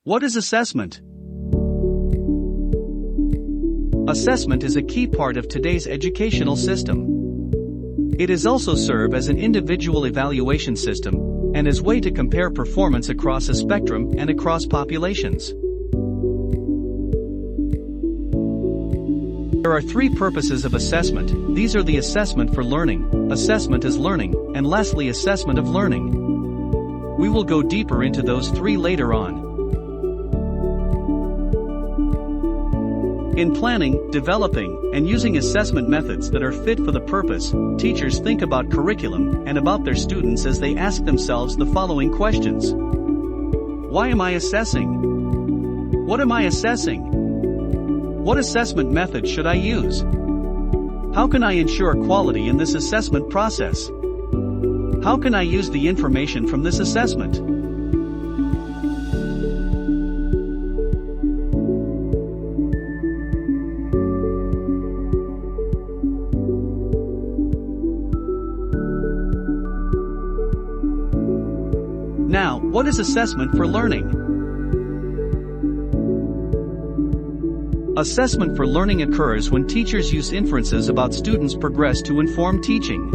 What is assessment? Assessment is a key part of today's educational system. It is also serve as an individual evaluation system, and as way to compare performance across a spectrum and across populations. There are three purposes of assessment. These are the assessment for learning, assessment as learning, and lastly assessment of learning. We will go deeper into those three later on. In planning, developing, and using assessment methods that are fit for the purpose, teachers think about curriculum and about their students as they ask themselves the following questions. Why am I assessing? What am I assessing? What assessment method should I use? How can I ensure quality in this assessment process? How can I use the information from this assessment? Now, what is assessment for learning? Assessment for learning occurs when teachers use inferences about students' progress to inform teaching.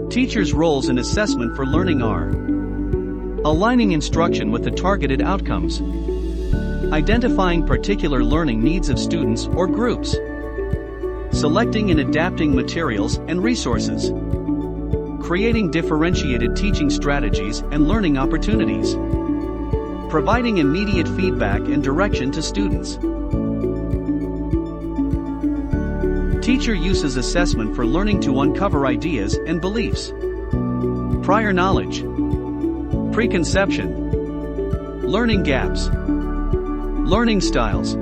Teachers' roles in assessment for learning are aligning instruction with the targeted outcomes, identifying particular learning needs of students or groups, selecting and adapting materials and resources, creating differentiated teaching strategies and learning opportunities, providing immediate feedback and direction to students. Teacher uses assessment for learning to uncover ideas and beliefs, prior knowledge, preconception, learning gaps, learning styles.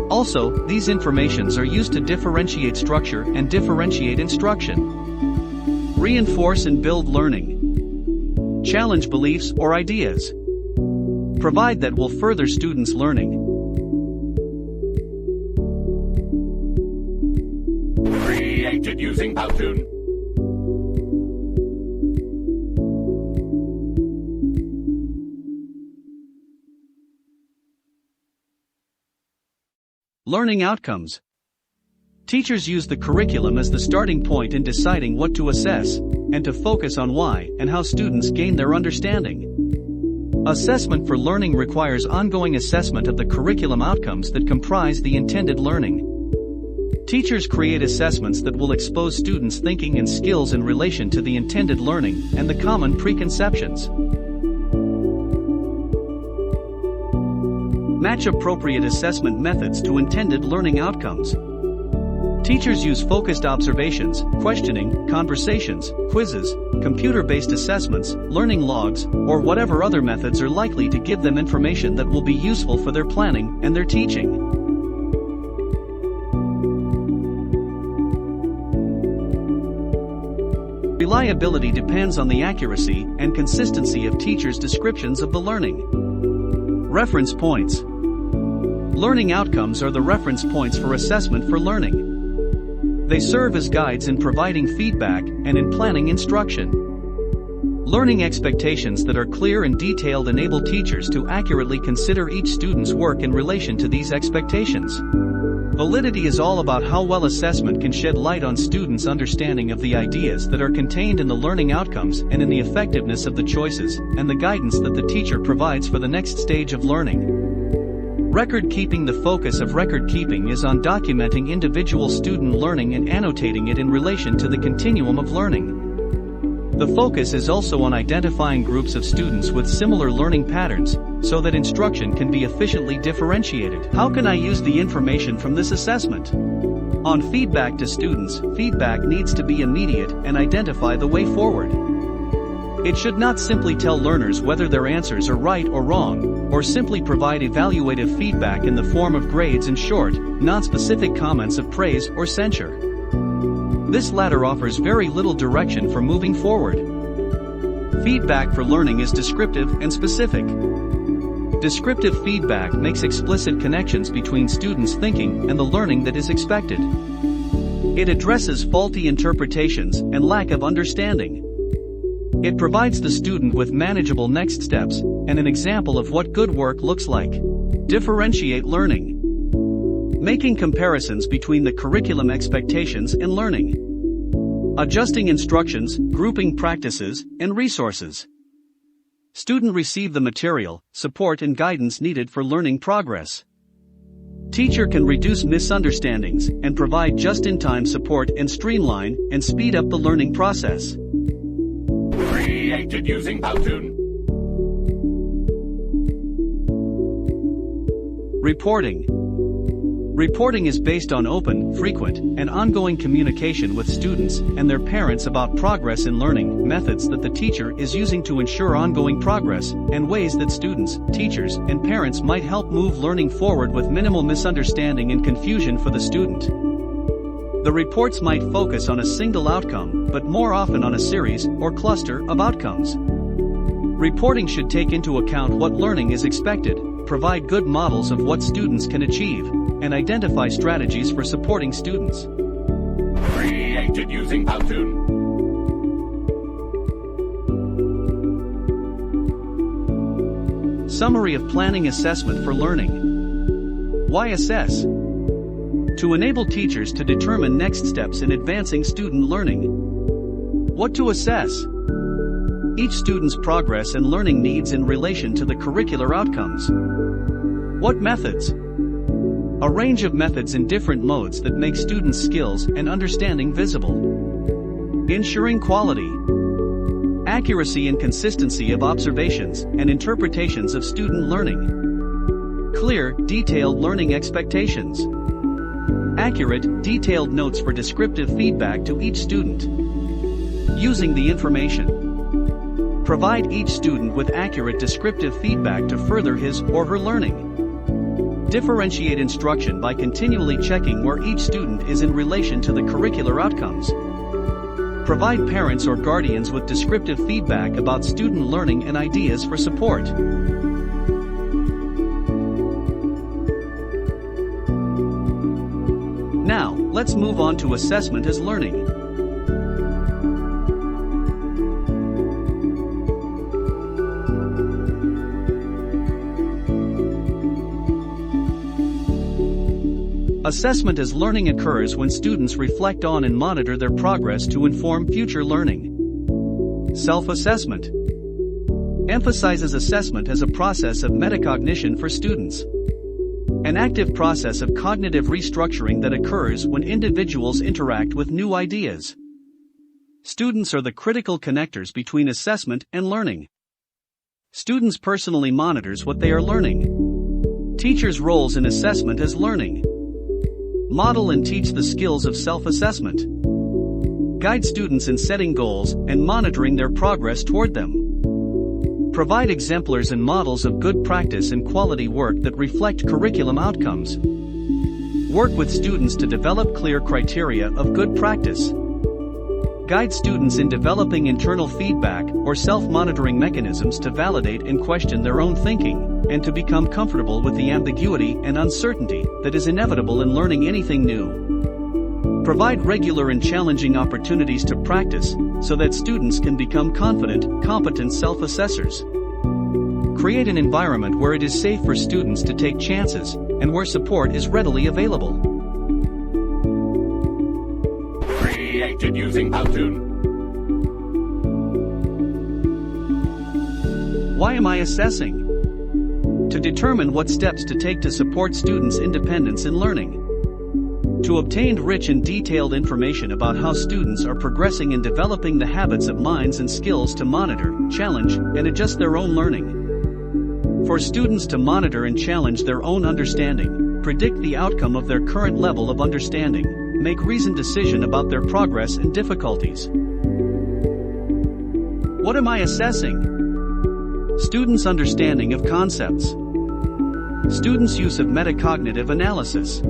Also, these informations are used to differentiate structure and differentiate instruction, reinforce and build learning, challenge beliefs or ideas, provide that will further students' learning. Created using Powtoon. Learning outcomes. Teachers use the curriculum as the starting point in deciding what to assess, and to focus on why and how students gain their understanding. Assessment for learning requires ongoing assessment of the curriculum outcomes that comprise the intended learning. Teachers create assessments that will expose students' thinking and skills in relation to the intended learning and the common preconceptions. Match appropriate assessment methods to intended learning outcomes. Teachers use focused observations, questioning, conversations, quizzes, computer-based assessments, learning logs, or whatever other methods are likely to give them information that will be useful for their planning and their teaching. Reliability depends on the accuracy and consistency of teachers' descriptions of the learning. Reference points. Learning outcomes are the reference points for assessment for learning. They serve as guides in providing feedback and in planning instruction. Learning expectations that are clear and detailed enable teachers to accurately consider each student's work in relation to these expectations. Validity is all about how well assessment can shed light on students' understanding of the ideas that are contained in the learning outcomes and in the effectiveness of the choices and the guidance that the teacher provides for the next stage of learning. Record keeping. The focus of record keeping is on documenting individual student learning and annotating it in relation to the continuum of learning. The focus is also on identifying groups of students with similar learning patterns, so that instruction can be efficiently differentiated. How can I use the information from this assessment? On feedback to students, feedback needs to be immediate and identify the way forward. It should not simply tell learners whether their answers are right or wrong, or simply provide evaluative feedback in the form of grades and short, non-specific comments of praise or censure. This latter offers very little direction for moving forward. Feedback for learning is descriptive and specific. Descriptive feedback makes explicit connections between students' thinking and the learning that is expected. It addresses faulty interpretations and lack of understanding. It provides the student with manageable next steps and an example of what good work looks like. Differentiate learning. Making comparisons between the curriculum expectations and learning. Adjusting instructions, grouping practices, and resources. Student receive the material, support and guidance needed for learning progress. Teacher can reduce misunderstandings and provide just-in-time support and streamline and speed up the learning process. Created using Powtoon. Reporting. Reporting is based on open, frequent, and ongoing communication with students and their parents about progress in learning, methods that the teacher is using to ensure ongoing progress, and ways that students, teachers, and parents might help move learning forward with minimal misunderstanding and confusion for the student. The reports might focus on a single outcome, but more often on a series or cluster of outcomes. Reporting should take into account what learning is expected, provide good models of what students can achieve, and identify strategies for supporting students. Created using Powtoon. Summary of planning assessment for learning. Why assess? To enable teachers to determine next steps in advancing student learning. What to assess? Each student's progress and learning needs in relation to the curricular outcomes. What methods? A range of methods in different modes that make students' skills and understanding visible. Ensuring quality, accuracy and consistency of observations and interpretations of student learning. Clear, detailed learning expectations. Accurate, detailed notes for descriptive feedback to each student. Using the information. Provide each student with accurate descriptive feedback to further his or her learning. Differentiate instruction by continually checking where each student is in relation to the curricular outcomes. Provide parents or guardians with descriptive feedback about student learning and ideas for support. Now, let's move on to assessment as learning. Assessment as learning occurs when students reflect on and monitor their progress to inform future learning. Self-assessment emphasizes assessment as a process of metacognition for students. An active process of cognitive restructuring that occurs when individuals interact with new ideas. Students are the critical connectors between assessment and learning. Students personally monitors what they are learning. Teachers' roles in assessment as learning. Model and teach the skills of self-assessment. Guide students in setting goals and monitoring their progress toward them. Provide exemplars and models of good practice and quality work that reflect curriculum outcomes. Work with students to develop clear criteria of good practice. Guide students in developing internal feedback or self-monitoring mechanisms to validate and question their own thinking, and to become comfortable with the ambiguity and uncertainty that is inevitable in learning anything new. Provide regular and challenging opportunities to practice, so that students can become confident, competent self-assessors. Create an environment where it is safe for students to take chances, and where support is readily available. Created using Powtoon. Why am I assessing? To determine what steps to take to support students' independence in learning. To obtain rich and detailed information about how students are progressing in developing the habits of minds and skills to monitor, challenge, and adjust their own learning. For students to monitor and challenge their own understanding, predict the outcome of their current level of understanding, make reasoned decision about their progress and difficulties. What am I assessing? Students' understanding of concepts. Students' use of metacognitive analysis.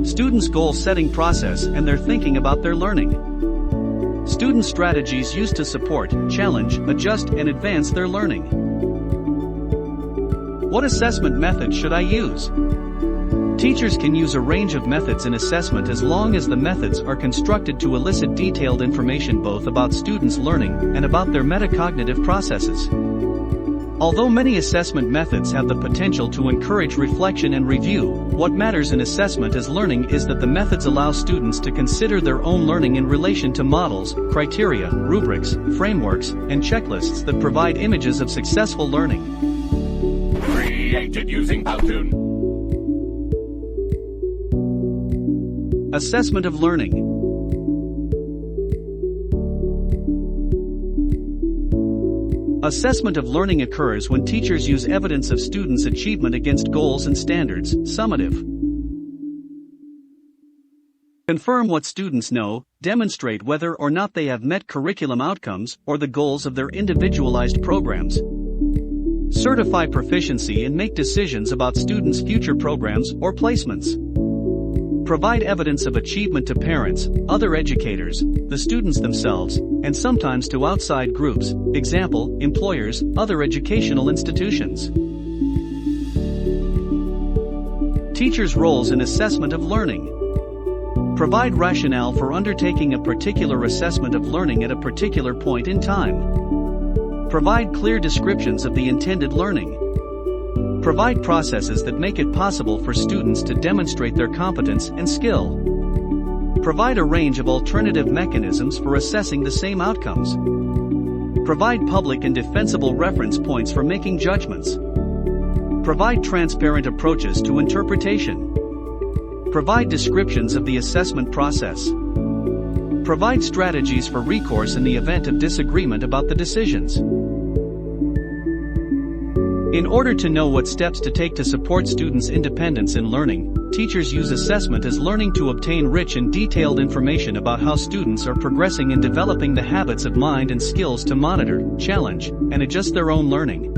Students' goal-setting process and their thinking about their learning. Student strategies used to support, challenge, adjust, and advance their learning. What assessment method should I use? Teachers can use a range of methods in assessment as long as the methods are constructed to elicit detailed information both about students' learning and about their metacognitive processes. Although many assessment methods have the potential to encourage reflection and review, what matters in assessment as learning is that the methods allow students to consider their own learning in relation to models, criteria, rubrics, frameworks, and checklists that provide images of successful learning. Created using Powtoon. Assessment of learning. Assessment of learning occurs when teachers use evidence of students' achievement against goals and standards, summative. Confirm what students know, demonstrate whether or not they have met curriculum outcomes or the goals of their individualized programs. Certify proficiency and make decisions about students' future programs or placements. Provide evidence of achievement to parents, other educators, the students themselves, and sometimes to outside groups, example, employers, other educational institutions. Teachers' roles in assessment of learning. Provide rationale for undertaking a particular assessment of learning at a particular point in time. Provide clear descriptions of the intended learning. Provide processes that make it possible for students to demonstrate their competence and skill. Provide a range of alternative mechanisms for assessing the same outcomes. Provide public and defensible reference points for making judgments. Provide transparent approaches to interpretation. Provide descriptions of the assessment process. Provide strategies for recourse in the event of disagreement about the decisions. In order to know what steps to take to support students' independence in learning, teachers use assessment as learning to obtain rich and detailed information about how students are progressing in developing the habits of mind and skills to monitor, challenge, and adjust their own learning.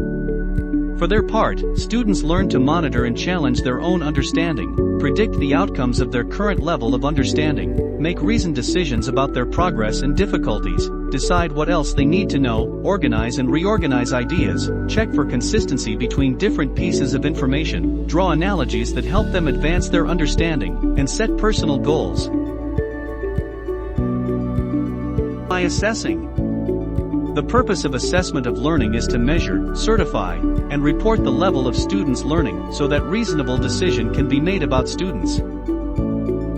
For their part, students learn to monitor and challenge their own understanding, predict the outcomes of their current level of understanding, make reasoned decisions about their progress and difficulties, decide what else they need to know, organize and reorganize ideas, check for consistency between different pieces of information, draw analogies that help them advance their understanding, and set personal goals. By assessing. The purpose of assessment of learning is to measure, certify, and report the level of students' learning so that reasonable decision can be made about students.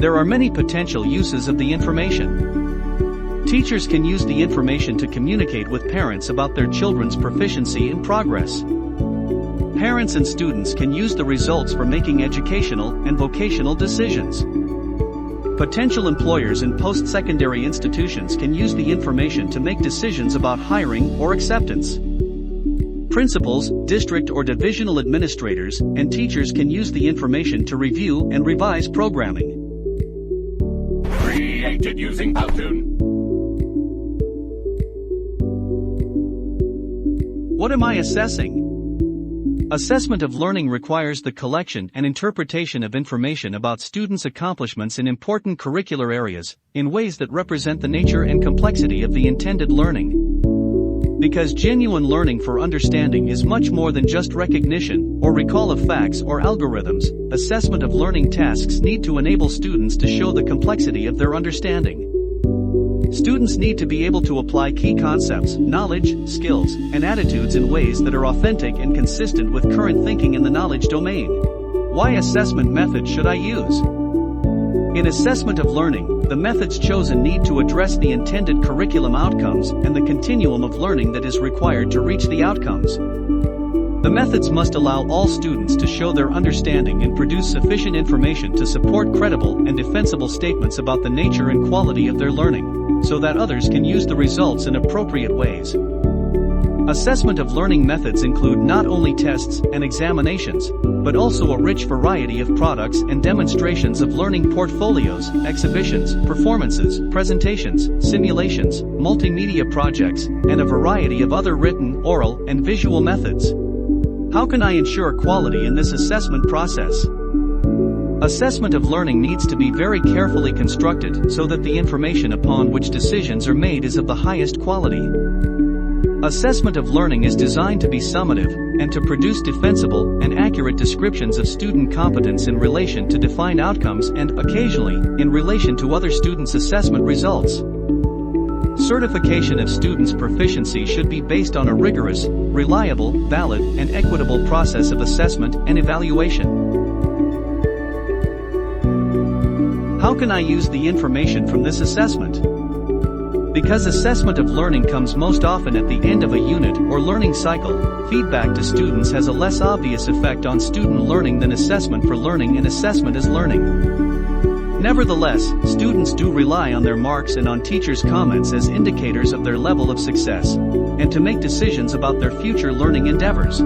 There are many potential uses of the information. Teachers can use the information to communicate with parents about their children's proficiency and progress. Parents and students can use the results for making educational and vocational decisions. Potential employers in post-secondary institutions can use the information to make decisions about hiring or acceptance. Principals, district or divisional administrators, and teachers can use the information to review and revise programming. Created using Powtoon. What am I assessing? Assessment of learning requires the collection and interpretation of information about students' accomplishments in important curricular areas, in ways that represent the nature and complexity of the intended learning. Because genuine learning for understanding is much more than just recognition or recall of facts or algorithms, assessment of learning tasks need to enable students to show the complexity of their understanding. Students need to be able to apply key concepts, knowledge, skills, and attitudes in ways that are authentic and consistent with current thinking in the knowledge domain. Why assessment methods should I use? In assessment of learning, the methods chosen need to address the intended curriculum outcomes and the continuum of learning that is required to reach the outcomes. The methods must allow all students to show their understanding and produce sufficient information to support credible and defensible statements about the nature and quality of their learning, so that others can use the results in appropriate ways. Assessment of learning methods include not only tests and examinations, but also a rich variety of products and demonstrations of learning portfolios, exhibitions, performances, presentations, simulations, multimedia projects, and a variety of other written, oral, and visual methods. How can I ensure quality in this assessment process? Assessment of learning needs to be very carefully constructed so that the information upon which decisions are made is of the highest quality. Assessment of learning is designed to be summative, and to produce defensible and accurate descriptions of student competence in relation to defined outcomes and, occasionally, in relation to other students' assessment results. Certification of students' proficiency should be based on a rigorous, reliable, valid, and equitable process of assessment and evaluation. How can I use the information from this assessment? Because assessment of learning comes most often at the end of a unit or learning cycle, feedback to students has a less obvious effect on student learning than assessment for learning and assessment as learning. Nevertheless, students do rely on their marks and on teachers' comments as indicators of their level of success, and to make decisions about their future learning endeavors.